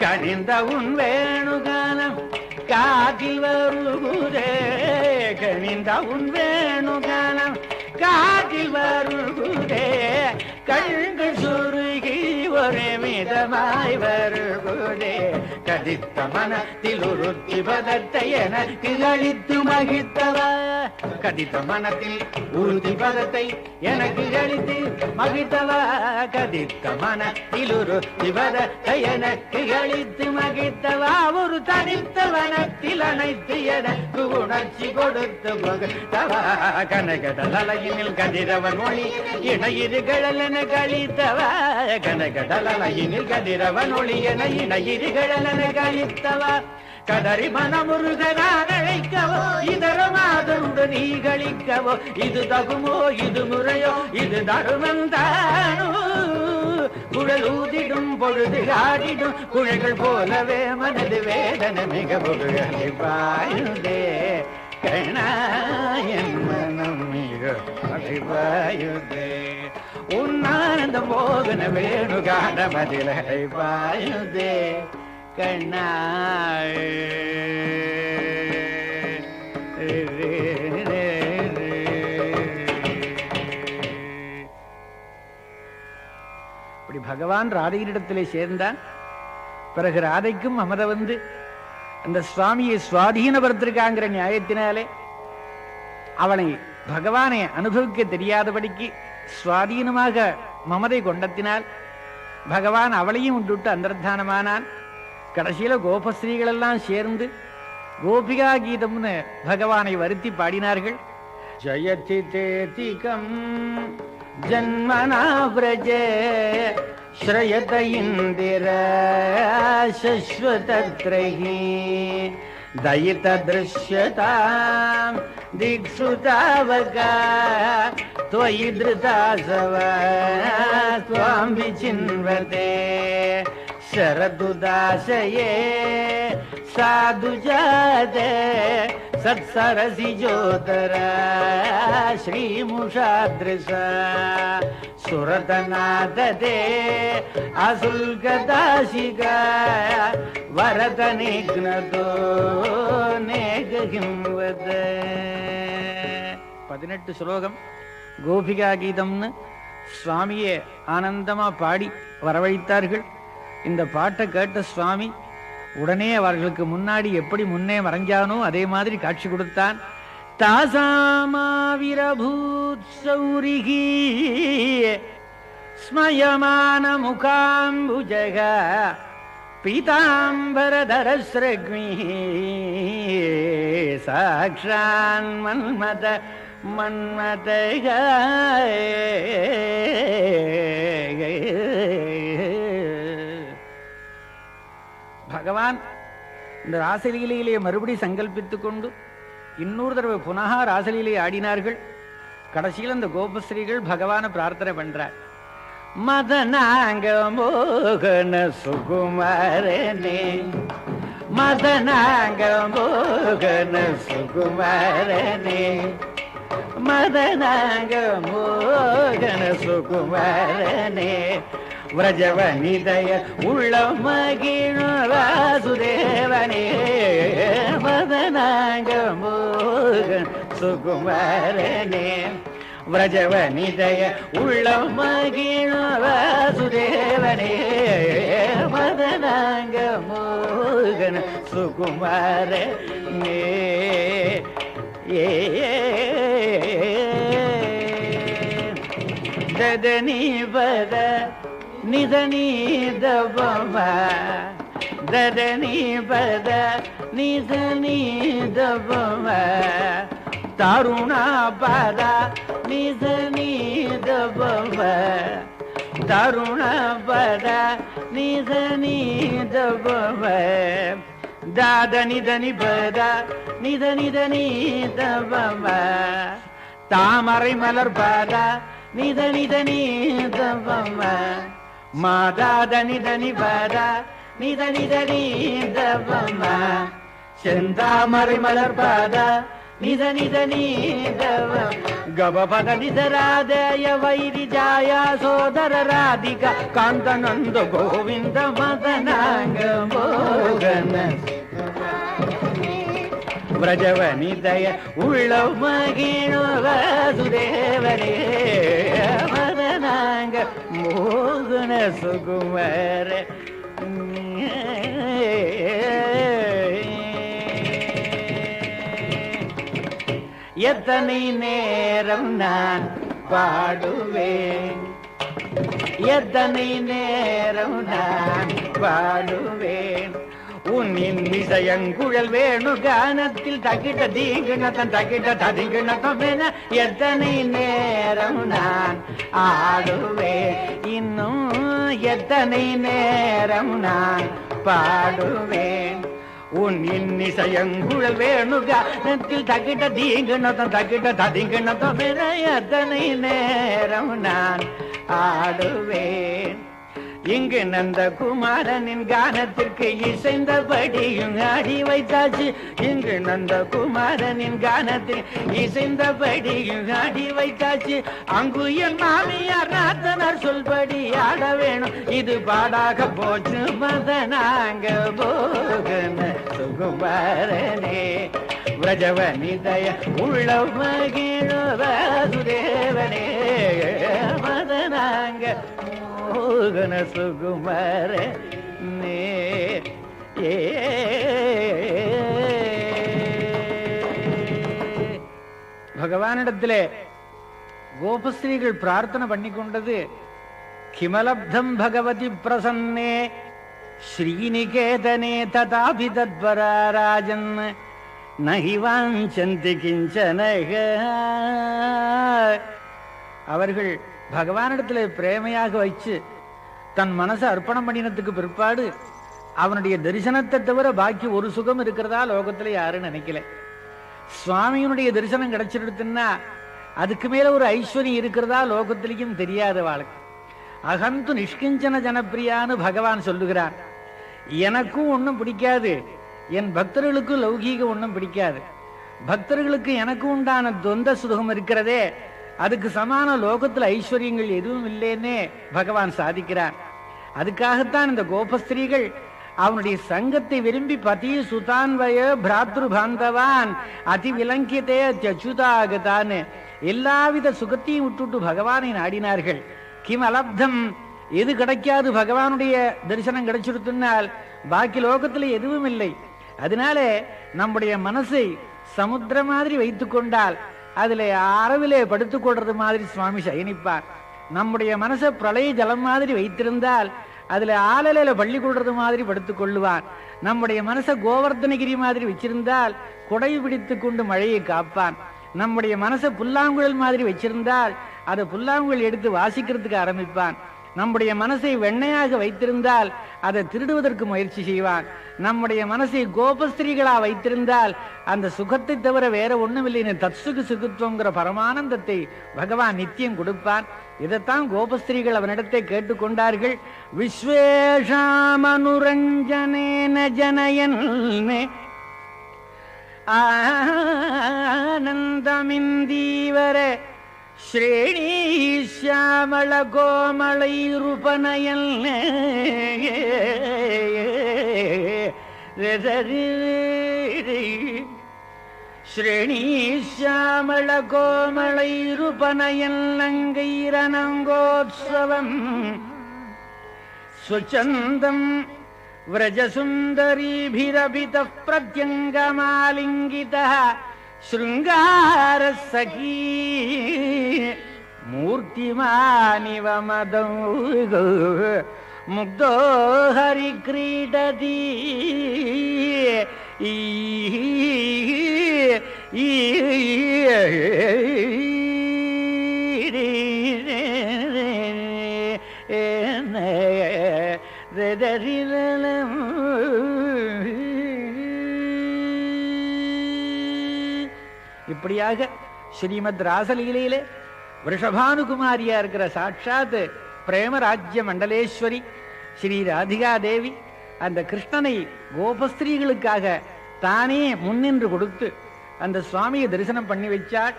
கனிந்த உன் வேணுகானம் காதில் வருகுதே கனிந்த உன் வேணுகானம் காதில் வருகுதே கண்கள் சுருகி ஒரே மிதமாய் வருகுதே கதித்த மனத்தில் உருத்தி பதத்தை எனக்கு அளித்து மகிழ்த்தவா கதித்த மனத்தில் உறுதி பதத்தை எனக்கு அளித்து மகிழ்த்தவா கதித்த மனத்தில் உறுதி பதத்தை எனக்கு அளித்து மகிழ்த்தவா ஒரு தனித்த வனத்தில் அனைத்து எனக்கு உணர்ச்சி கொடுத்து மகிழ்த்தவா கனகடலையினில் கதிரவன் ஒளி இணையிரு கழலென கழித்தவா கனகடலையினில் கதிரவன் ஒளி என இணையிரு கழலென கழித்தவா கதறி மனமுருகனாக அழைக்கவோ இதர மாதருடு நீ கழிக்கவோ இது தகுமோ இது முறையோ இது தருமந்தானோ குழல் ஊதிடும் பொழுது ஆடிடும் குழைகள் போலவே மனது வேதனை மிக முருகனை பாயுதே கண்ணாயன் மனம் மிக அலைபாயுதே உன்னானந்த மோகன வேணுகான மதிலை பாயுதே கண்ணாய் இப்படி பகவான் ராதையினிடத்திலே சேர்ந்தான். பிறகு ராதைக்கும் அமர வந்து அந்த சுவாமியை சுவாதீனப்படுத்திருக்காங்கிற நியாயத்தினாலே அவளை பகவானை அனுபவிக்க தெரியாதபடிக்கு சுவாதீனமாக மமதை கொண்டத்தினால் பகவான் அவளையும் விட்டு அந்தர்தானமானான். கடைசியில கோபஸ்ரீகள் எல்லாம் சேர்ந்து கோபிகா கீதம்னு பகவானை வருத்தி பாடினார்கள். ஜயதி தேதிகம் ஜன்மனா வ்ரஜே ஸ்ரயத இந்திர சஸ்வதத்ரஹி दयित दृश्यतां दिक्षु तावका त्वयि धृतासव त्वां विचिन्वते शरदुदाशये साधु जाते सत्सरसि ज्योतर श्रीमुषादृश सुरतनादते असुल्कदाशिका वरदनिघ्नतो नेगहिंवद. 18 ஸ்லோகம் கோபிகா கீதம்னு சுவாமியே ஆனந்தமா பாடி வரவழைத்தார்கள். இந்த பாட்டை கேட்ட சுவாமி உடனே அவர்களுக்கு முன்னாடி எப்படி முன்னே மறைஞ்சானோ அதே மாதிரி காட்சி கொடுத்தான். தாசாமாவிரபூத் சௌரிகி ஸ்மயமான முகாம்புஜக பீதாம்பரதரஸ்ரக்மி சாக்ஷான் மன்மத மன்மதக. பகவான் இந்த ராசலீலையிலே மறுபடி சங்கல்பித்துக் கொண்டு இன்னொரு தடவை புனகா ராசலீலை ஆடினார்கள். கடைசியில் அந்த கோபஸ்ரீகள் பகவான பிரார்த்தனை பண்றார். மதனாங்க மோகன சுகுமாரனே மதனாங்க மோகன சுகுமாரனே மதனாங்க மோகன சுகுமாரனே व्रजवनिदय उल्लम मगिणु वासुदेवने मदनांग मोगन सुकुमारने व्रजवनिदय उल्लम मगिणु वासुदेवने मदनांग मोगन सुकुमारने. ददनी बद निधनी दबम ददनी पद निधनी दबम तरुणा पद निधनी दबम तरुण पद निधनी दबम दाद निधनी पद निधनी धनी दबम तामரை மலர் பத நிதனி தனி தபம மாதாதனி தனி பத நிதனி தனி தபம செந்தாமரை மலர் பத நிதனி தனி தபம் கபபத நிதராதய வைரி ஜாயா சோதர ராதிகா காந்தநந்த கோவிந்த மதனாங்க மோகன व्रजवनिदय उल्लव मगिणु वासुदेवने मदनांग मोगन सुकुमार. எத்தனை நேரம் நான் பாடுவேன் எத்தனை நேரம் நான் பாடுவேன் உன்னின் இசையங்குழல் வேணு கானத்தில் தகிட்ட தீங்கிணத்தம் தகிட்ட ததிங்கிணத்தம் என எத்தனை நேரம் நான் ஆடுவேன் இன்னும் எத்தனை நேரம் நான் பாடுவேன் உன் இன்னிசையங்குழல் வேணு கானத்தில் தகிட்ட தீங்கிணத்தம் தகிட்ட ததிங்கிணத்தம் என எத்தனை நேரம் நான் ஆடுவேன். இங்கு நந்த குமாரனின் கானத்திற்கு இசைந்தபடியும் ஆடி வைத்தாச்சு. இங்கு நந்த குமாரனின் கானத்தில் இசைந்தபடியும் ஆடி வைத்தாச்சு. அங்கு என் மாமியார் நாத்தனார் சொல்படி ஆட வேணும் இது பாடாக போச்சு. மதனாங்க போகன சுகுமாரனே व्रजवनिदय उल्लव मगिणु वासुदेवने मदनांग மோகன சுகுமர நே ஏ பகவானிடத்திலே கோபஸ்ரீகள் பிரார்த்தனை பண்ணி கொண்டது, கிமலப்தம் பகவதி பிரசன்னே ஸ்ரீநிகேதனே ததாபி தத்வராஜன் நஹி வாஞ்சந்தி கிஞ்சனக. அவர்கள் பகவானிடத்தில் பிரேமையாக வச்சு தன் மனசை அர்ப்பணம் பண்ணினதுக்கு பிற்பாடு அவனுடைய தரிசனத்தை தவிர பாக்கி ஒரு சுகம் இருக்கிறதா லோகத்துல யாரும் நினைக்கல. சுவாமியினுடைய தரிசனம் கிடைச்சிருக்குன்னா அதுக்கு மேல ஒரு ஐஸ்வர்யம் இருக்கிறதா லோகத்திலையும் தெரியாத வாழ்க்கை. அகந்து நிஷ்கிஞ்சன ஜனப்பிரியான்னு பகவான் சொல்லுகிறார். எனக்கும் ஒன்றும் பிடிக்காது, என் பக்தர்களுக்கும் லௌகீக ஒன்றும் பிடிக்காது. பக்தர்களுக்கு எனக்கு உண்டான தொந்த சுகம் இருக்கிறதே, அதுக்கு சமான லோகத்துல ஐஸ்வர்யங்கள் எதுவும் இல்லைன்னே பகவான் சாதிக்கிறார். அதுக்காகத்தான் இந்த கோபஸ்திரீகள் அவனுடைய சங்கத்தை விரும்பி பதி சுதான்வய பிராத்ரு பாந்தவான் அதி விலங்கியதே அச்சுதாகத்தான் எல்லாவித சுகத்தையும் விட்டுட்டு பகவானை நாடினார்கள். கிம் அலப்தம், எது கிடைக்காது, பகவானுடைய தரிசனம் கிடைச்சிருத்துனால் பாக்கி லோகத்துல எதுவும் இல்லை. அதனால நம்முடைய மனசை சமுத்திரம் மாதிரி வைத்துக் கொண்டால் அதுல அரவிலே படுத்துக் கொள்றது மாதிரி சுவாமி சயனிப்பார். நம்முடைய மனசை பிரளய ஜலம் மாதிரி வைத்திருந்தால் அதுல ஆலலையில பள்ளி கொள்றது மாதிரி படுத்துக் கொள்ளுவான். நம்முடைய மனசை கோவர்தனகிரி மாதிரி வச்சிருந்தால் கொடை பிடித்து கொண்டு மழையை காப்பான். நம்முடைய மனசை புல்லாங்குழல் மாதிரி வச்சிருந்தால் அதை புல்லாங்குழல் எடுத்து வாசிக்கிறதுக்கு ஆரம்பிப்பான். நம்முடைய மனசை வெண்ணையாக வைத்திருந்தால் அதை திருடுவதற்கு முயற்சி செய்வான். நம்முடைய மனசை கோபஸ்திரீகளா வைத்திருந்தால் அந்த சுகத்தை தவிர வேற ஒண்ணும் இல்லைன்னு தத்சுகு சுகுத்துவங்கிற பரமானந்தத்தை பகவான் நித்தியம் கொடுப்பான். இதைத்தான் கோபஸ்திரீகள் அவனிடத்தை கேட்டுக்கொண்டார்கள். விஸ்வேஷாமனுரஞ்சனேன ஜனயன் ஆனந்தமிந்தீவர ஸ்ரேணீஷாமள கோமளைருபனயல் ஸ்ரேணீஷாமள கோமளைருபனயல் நங்கைரனங்கோத்சவம் ஸ்வச்சந்தம் व्रजसुन्दरीभिरभितः प्रत्यङ्गमालिङ्गितः शृङ्गारसखी मूर्तिमानिव मदौ मुग्धो हरिक्रीडति இப்படியாக ஸ்ரீமத் ராசலீலையிலே விஷபானுகுமாரியா இருக்கிற சாட்சாத் பிரேமராஜ்ய மண்டலேஸ்வரி ஸ்ரீ ராதிகா தேவி அந்த கிருஷ்ணனை கோபஸ்திரீகளுக்காக தானே முன்னின்று கொடுத்து அந்த சுவாமியை தரிசனம் பண்ணி வச்சாள்.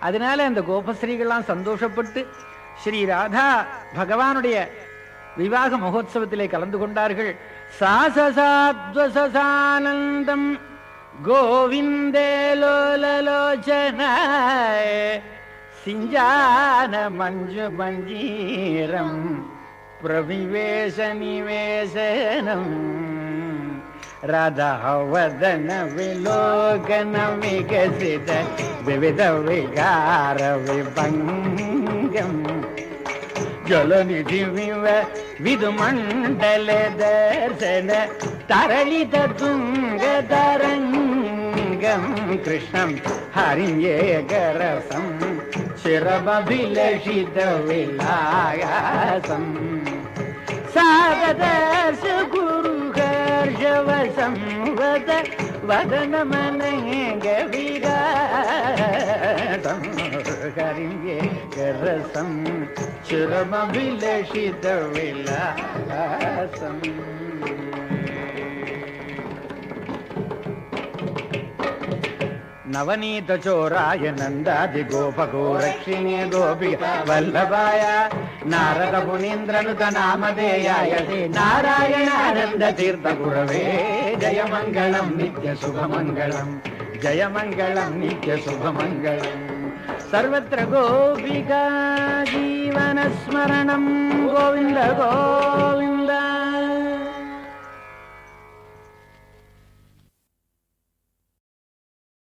அதனால அந்த கோபஸ்திரீகள்லாம் சந்தோஷப்பட்டு ஸ்ரீ ராதா பகவானுடைய விவாக மகோத்சவத்திலே கலந்து கொண்டார்கள். சாசசாத்வசானந்தம் கோவிந்தே லோலலோச்சனாய சிஞ்சான மஞ்சு மஞ்சீரம் பிரவிவேச நிவேசனம் ராதாவதன விலோகன விகசித விவித விகார விபங்கம் ஜலநிதி விதுமண்டல தர்சன தரளித துங்க தரங்கம் கிருஷ்ணம் ஹரியேகரசம் சிரபபிலஷித விலாயாசம் சாகதர்ஷ குரு ஹர்ஷவசம் வத வதனமனேக விகாசம் ஹரியேகரசம் சிரபபிலஷித விலாயாசம். நவநீத சோராய நந்தாதி கோபகோரக்ஷிணே கோபி வல்லபாய நாரத புனீந்திரனுத நாமதேயாய நாராயணானந்த தீர்த்த குரவே ஜயமங்கலம் நித்ய சுபமங்கலம் ஜயமங்கலம் நித்ய சுபமங்கலம். सर्वत्र गोपिका जीवनस्मरणं ஸ்மரணம் கோவிந்த கோவிந்த